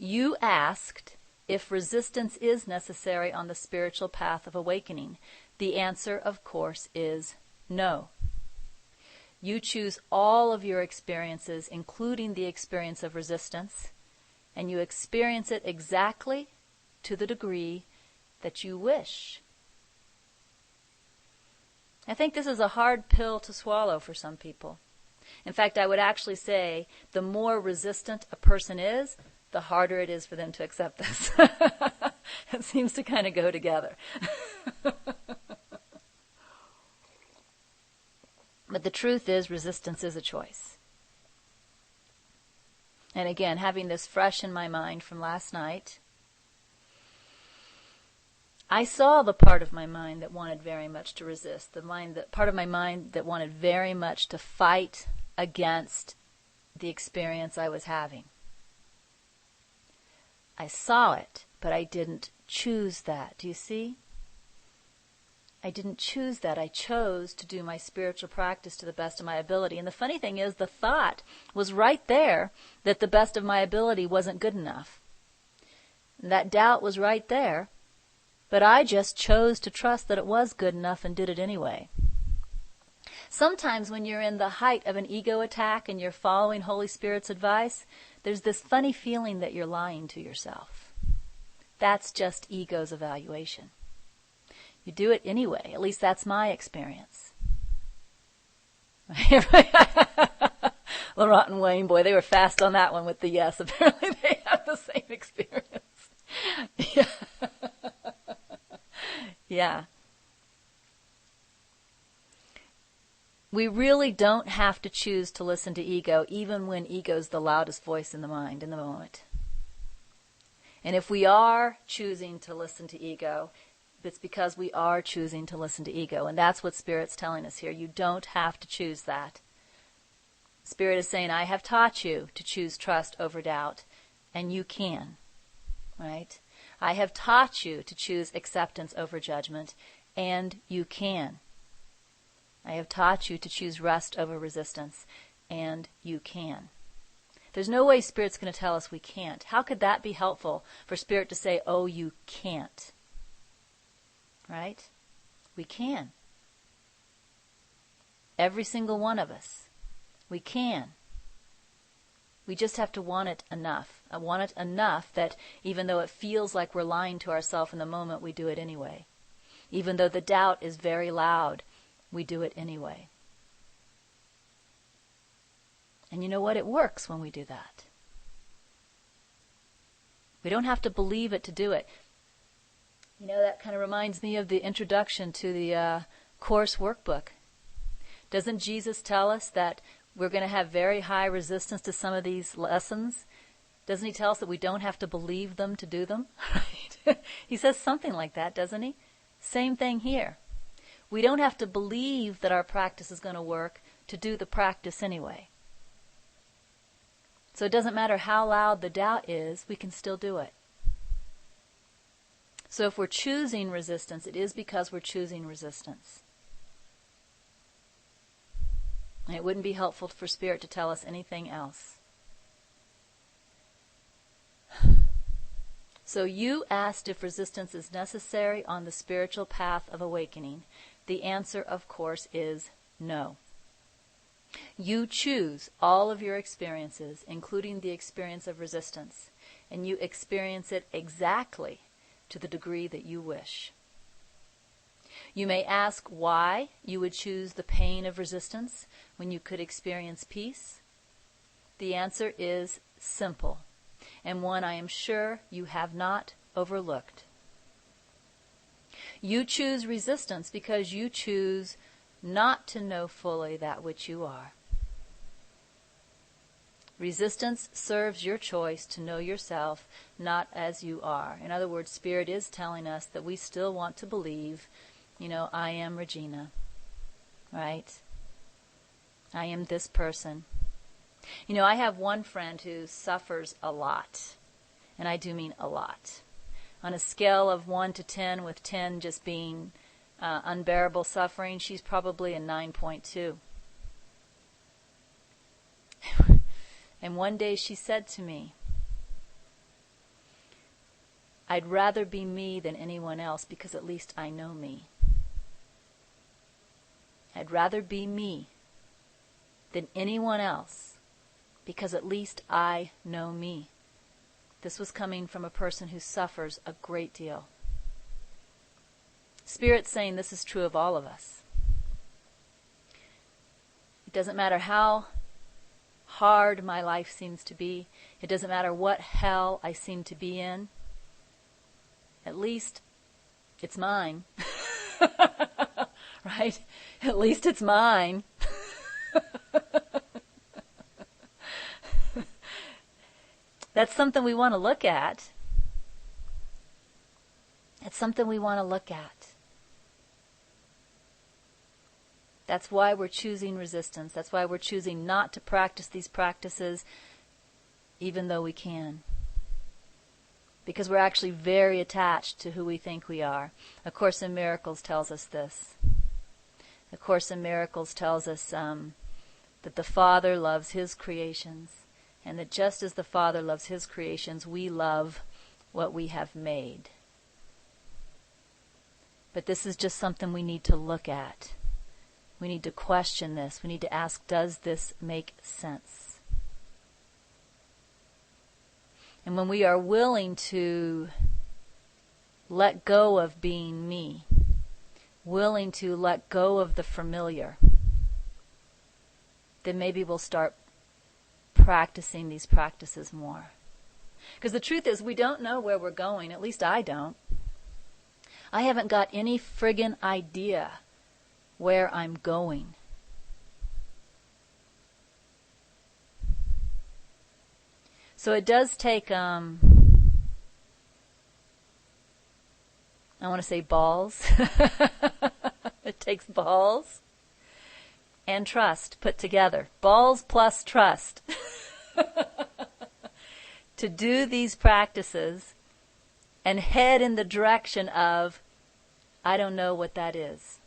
You asked if resistance is necessary on the spiritual path of awakening. The answer, of course, is no. You choose all of your experiences, including the experience of resistance, and you experience it exactly to the degree that you wish. I think this is a hard pill to swallow for some people. In fact, I would actually say the more resistant a person is, the harder it is for them to accept this. It seems to kind of go together. But the truth is, resistance is a choice. And again, having this fresh in my mind from last night, I saw the part of my mind that wanted very much to resist, part of my mind that wanted very much to fight against the experience I was having. I saw it, but I didn't choose that. Do you see? I didn't choose that. I chose to do my spiritual practice to the best of my ability. And the funny thing is, the thought was right there that the best of my ability wasn't good enough. And that doubt was right there, but I just chose to trust that it was good enough and did it anyway. Sometimes when you're in the height of an ego attack and you're following Holy Spirit's advice, there's this funny feeling that you're lying to yourself. That's just ego's evaluation. You do it anyway. At least that's my experience. Laurent and Wayne, boy, they were fast on that one with the yes. Apparently they have the same experience. Yeah. Yeah. We really don't have to choose to listen to ego, even when ego's the loudest voice in the mind in the moment. And if we are choosing to listen to ego, it's because we are choosing to listen to ego. And that's what Spirit's telling us here. You don't have to choose that. Spirit is saying, I have taught you to choose trust over doubt, and you can. Right? I have taught you to choose acceptance over judgment, and you can. I have taught you to choose rest over resistance, and you can. There's no way Spirit's going to tell us we can't. How could that be helpful for Spirit to say, oh, you can't? Right? We can. Every single one of us. We can. We just have to want it enough. I want it enough that even though it feels like we're lying to ourselves in the moment, we do it anyway. Even though the doubt is very loud, we do it anyway. And you know what? It works when we do that. We don't have to believe it to do it. You know, that kind of reminds me of the introduction to the course workbook. Doesn't Jesus tell us that we're going to have very high resistance to some of these lessons? Doesn't he tell us that we don't have to believe them to do them? Right? He says something like that, doesn't he? Same thing here. We don't have to believe that our practice is going to work to do the practice anyway. So it doesn't matter how loud the doubt is, we can still do it. So if we're choosing resistance, it is because we're choosing resistance. And it wouldn't be helpful for Spirit to tell us anything else. So you asked if resistance is necessary on the spiritual path of awakening. The answer, of course, is no. You choose all of your experiences, including the experience of resistance, and you experience it exactly to the degree that you wish. You may ask why you would choose the pain of resistance when you could experience peace. The answer is simple, and one I am sure you have not overlooked. You choose resistance because you choose not to know fully that which you are. Resistance serves your choice to know yourself not as you are. In other words, Spirit is telling us that we still want to believe, I am Regina, right? I am this person. I have one friend who suffers a lot, and I do mean a lot. On a scale of 1 to 10, with 10 just being unbearable suffering, she's probably a 9.2. And one day she said to me, I'd rather be me than anyone else because at least I know me. I'd rather be me than anyone else because at least I know me. This was coming from a person who suffers a great deal. Spirit's saying this is true of all of us. It doesn't matter how hard my life seems to be. It doesn't matter what hell I seem to be in. At least it's mine. Right? At least it's mine. That's something we want to look at. It's something we want to look at. That's why we're choosing resistance. That's why we're choosing not to practice these practices, even though we can. Because we're actually very attached to who we think we are. A Course in Miracles tells us this. A Course in Miracles tells us that the Father loves His creations, and that just as the Father loves His creations, we love what we have made. But this is just something we need to look at. We need to question this. We need to ask, does this make sense? And when we are willing to let go of being me, willing to let go of the familiar, then maybe we'll start practicing these practices more. Because the truth is, we don't know where we're going. At least I don't. I haven't got any friggin' idea where I'm going. So it does take, I want to say balls. It takes balls and trust put together. Balls plus trust. To do these practices and head in the direction of, I don't know what that is.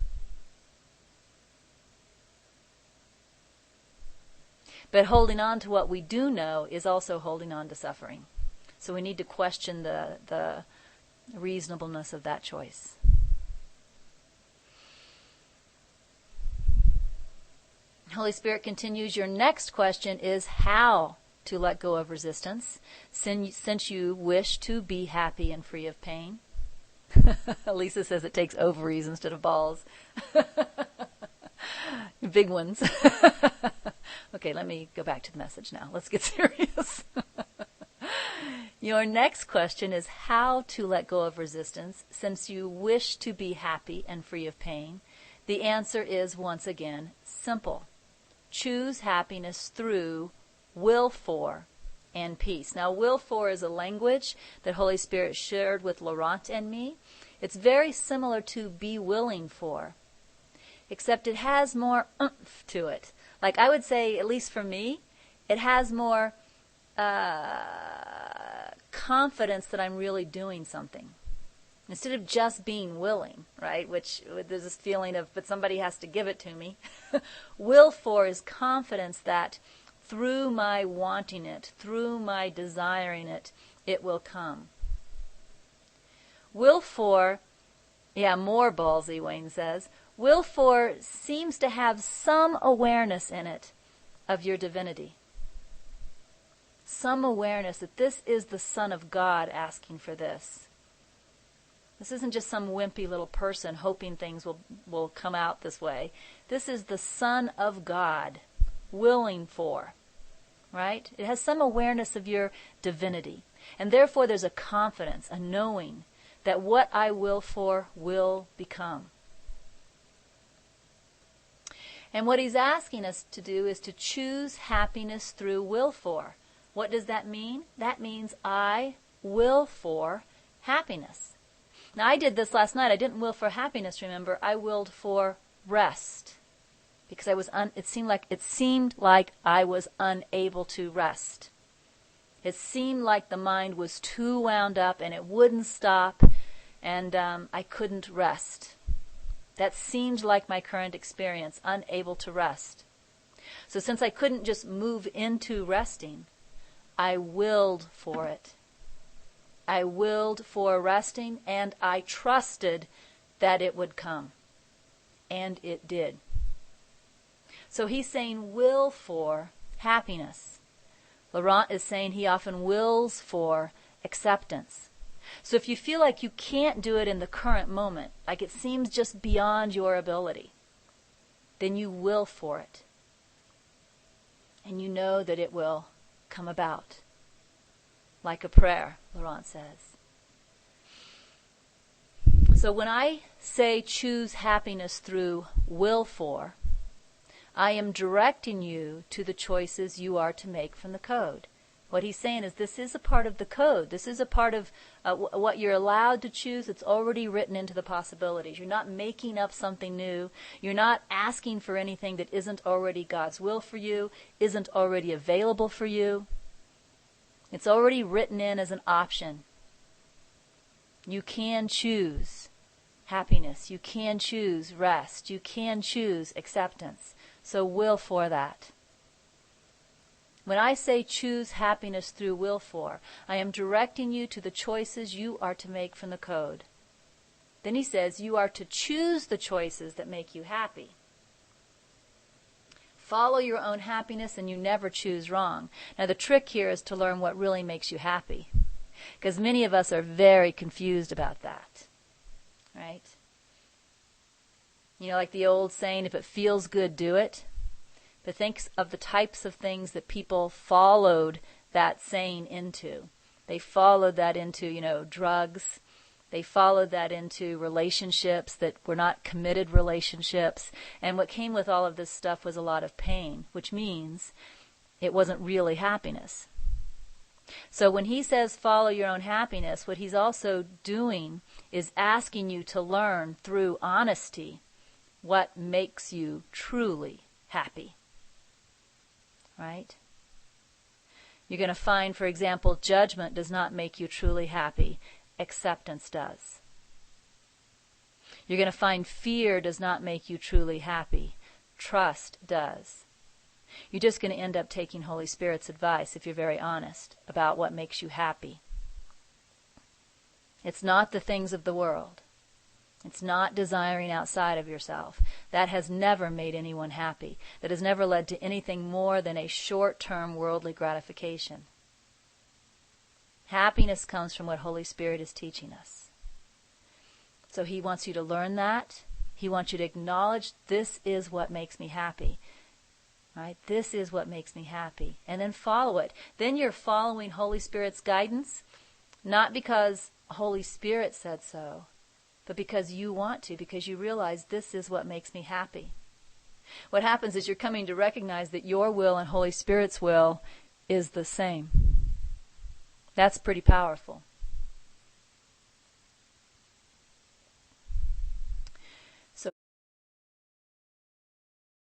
But holding on to what we do know is also holding on to suffering. So we need to question the reasonableness of that choice. Holy Spirit continues, your next question is how to let go of resistance, since you wish to be happy and free of pain. Lisa says it takes ovaries instead of balls. Big ones. Okay, let me go back to the message now. Let's get serious. Your next question is how to let go of resistance, since you wish to be happy and free of pain. The answer is, once again, simple. Choose happiness through will for and peace. Now, will for is a language that Holy Spirit shared with Laurent and me. It's very similar to be willing for, except it has more oomph to it. Like I would say, at least for me, it has more confidence that I'm really doing something. Instead of just being willing, right, which there's this feeling of, but somebody has to give it to me. Will for is confidence that through my wanting it, through my desiring it, it will come. Will for, more ballsy, Wayne says. Will for seems to have some awareness in it of your divinity. Some awareness that this is the Son of God asking for this. This isn't just some wimpy little person hoping things will come out this way. This is the Son of God willing for, right? It has some awareness of your divinity. And therefore there's a confidence, a knowing that what I will for will become. And what he's asking us to do is to choose happiness through will for. What does that mean? That means I will for happiness. Now, I did this last night. I didn't will for happiness, remember. I willed for rest. Because it seemed like I was unable to rest. It seemed like the mind was too wound up and it wouldn't stop, and I couldn't rest. That seemed like my current experience, unable to rest. So since I couldn't just move into resting, I willed for it. I willed for resting, and I trusted that it would come. And it did. So he's saying will for happiness. Laurent is saying he often wills for acceptance. So if you feel like you can't do it in the current moment, like it seems just beyond your ability, then you will for it. And you know that it will come about. Like a prayer, Laurent says. So when I say choose happiness through will for, I am directing you to the choices you are to make from the code. What he's saying is this is a part of the code. This is a part of what you're allowed to choose. It's already written into the possibilities. You're not making up something new. You're not asking for anything that isn't already God's will for you, isn't already available for you. It's already written in as an option. You can choose happiness. You can choose rest. You can choose acceptance. So will for that. When I say choose happiness through will for, I am directing you to the choices you are to make from the code. Then he says you are to choose the choices that make you happy. Follow your own happiness and you never choose wrong. Now the trick here is to learn what really makes you happy. Because many of us are very confused about that. Right? You know, like the old saying, if it feels good, do it. But think of the types of things that people followed that saying into. They followed that into, drugs. They followed that into relationships that were not committed relationships. And what came with all of this stuff was a lot of pain, which means it wasn't really happiness. So when he says follow your own happiness, what he's also doing is asking you to learn through honesty what makes you truly happy. Right? You're going to find, for example, judgment does not make you truly happy. Acceptance does. You're going to find fear does not make you truly happy. Trust does. You're just going to end up taking Holy Spirit's advice if you're very honest about what makes you happy. It's not the things of the world. It's not desiring outside of yourself. That has never made anyone happy. That has never led to anything more than a short-term worldly gratification. Happiness comes from what Holy Spirit is teaching us. So he wants you to learn that. He wants you to acknowledge this is what makes me happy. Right? This is what makes me happy. And then follow it. Then you're following Holy Spirit's guidance, not because Holy Spirit said so, but because you want to, because you realize this is what makes me happy. What happens is you're coming to recognize that your will and Holy Spirit's will is the same. That's pretty powerful.